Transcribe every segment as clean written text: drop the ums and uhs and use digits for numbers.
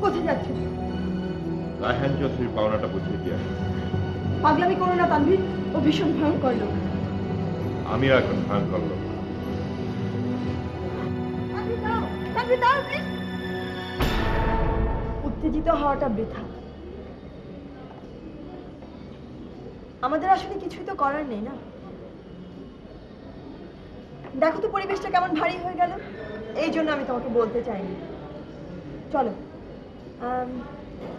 কোথায় যাচ্ছ? রায়হান চৌধুরীর পাওনাটা বুঝিয়ে দিয়ে আসো। পাগলামি করো না তানভীর, ও ভীষণ ভয়ঙ্কর লোক। আমিও এখন ভয়ঙ্কর লোক। উত্তেজিত হওয়াটা বৃথা। আমাদের আসলে কিছুই তো করার নেই না। দেখো তো পরিবেশটা কেমন ভারী হয়ে গেল। এই জন্য আমি তোমাকে বলতে চাইনি। চলো,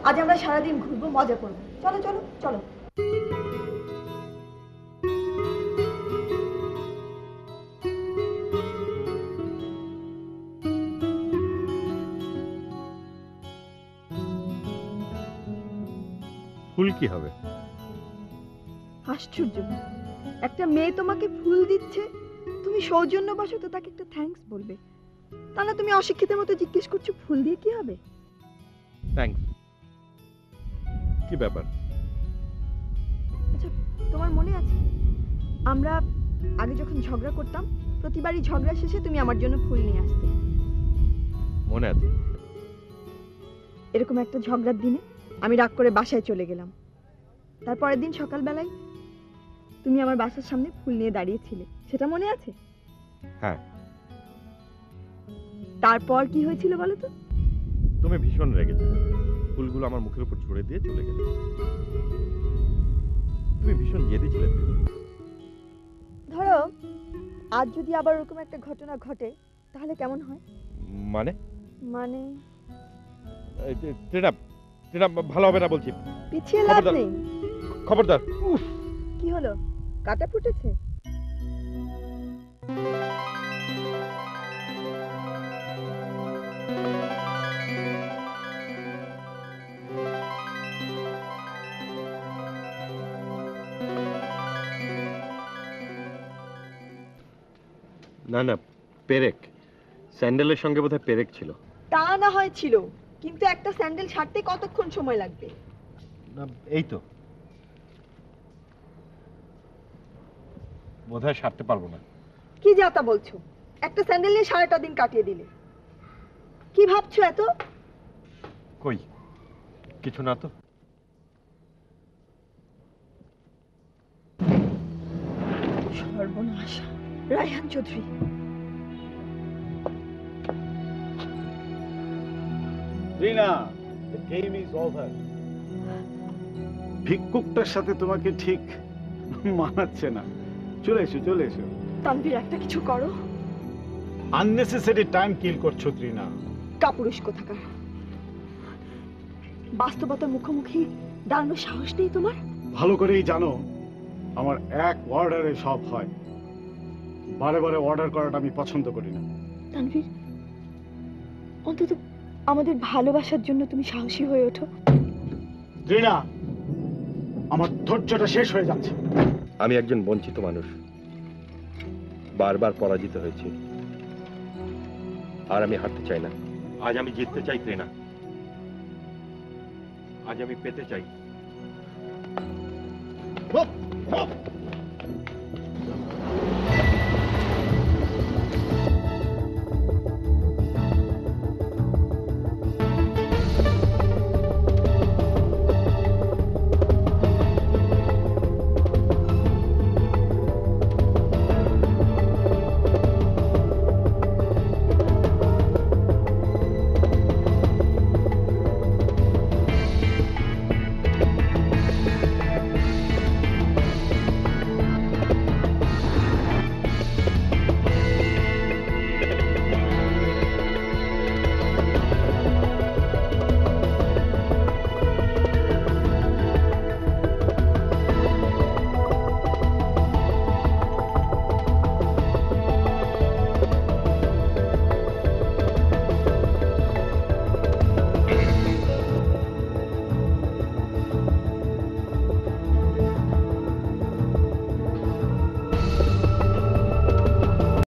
আজ আমরা সারাদিন ঘুরবো, মজা করবো। চলো চলো চলো। ফুল কি হবে? আশ্চর্য, একটা মেয়ে তোমাকে ফুল দিচ্ছে, তুমি সৌজন্যবশত তাকে একটা থ্যাঙ্কস বলবে, তা না তুমি অশিক্ষিতের মতো জিজ্ঞেস করছো ফুল দিয়ে কি হবে। থ্যাঙ্কস? কি ব্যাপার? আচ্ছা, তোমার মনে আছে আমরা আগে যখন ঝগড়া করতাম, প্রতিবারই ঝগড়া শেষে তুমি আমার জন্য ফুল নিয়ে আসতে? মনে আছে। এরকম একটা ঝগড়ার দিনে আমি রাগ করে বাসায় চলে গেলাম। তারপরের দিন সকালবেলায় তুমি আমার বাসার সামনে ফুল নিয়ে দাঁড়িয়েছিলে, সেটা মনে আছে? হ্যাঁ। তারপর কি হয়েছিল বলো তো? তুমি ভীষণ রেগেছিলে, ফুলগুলো আমার মুখের উপর ছুড়ে দিয়ে চলে গেলে। তুমি ভীষণ জেদি ছিলে। ধরো আজ যদি আবার ওরকম একটা ঘটনা ঘটে তাহলে কেমন হয়? মানে মানে ট্রেনা ট্রেনা ভালো হবে না বলছি। পিছিয়ে লাভ নেই। খবরদার। উফ, কি হলো, কাটা ফুটেছে? না না, পেরেক। স্যান্ডেলের সঙ্গে বোধহয় পেরেক ছিল। তা না হয় ছিল, কিন্তু একটা স্যান্ডেল ছাড়তে কতক্ষণ সময় লাগবে? এই তো বোধহয় সারতে পারবো না। কি যাতা বলছো, একটা স্যান্ডেল নিয়ে সারাটা দিন কাটিয়ে দিলে। কি ভাবছো এত? কই কিছু না তো। সর্বনাশ, রায়হান চৌধুরী। রিনা, the game is over. ভিক্ষুকটার সাথে তোমাকে ঠিক মানাচ্ছে না। চলে এসো চলে এসো। তানভীর, একটা কিছু করো। আননেসেসারি টাইম কিল করছো রিনা। কাপুরুষ কোথাকার। বাস্তবতার মুখোমুখি দাঁড়ানোর সাহস নেই তোমার? ভালো করেই জানো আমার এক অর্ডারে সব হয়। বারে বারে অর্ডার করাটা আমি পছন্দ করি না। তানভীর, অন্তত আমাদের ভালোবাসার জন্য তুমি সাহসী হয়ে ওঠো। রিনা, আমার ধৈর্যটা শেষ হয়ে যাচ্ছে। আমি একজন বঞ্চিত মানুষ, বারবার পরাজিত হয়েছি, আর আমি হারতে চাই না। আজ আমি জিততে চাই না, আজ আমি পেতে চাই।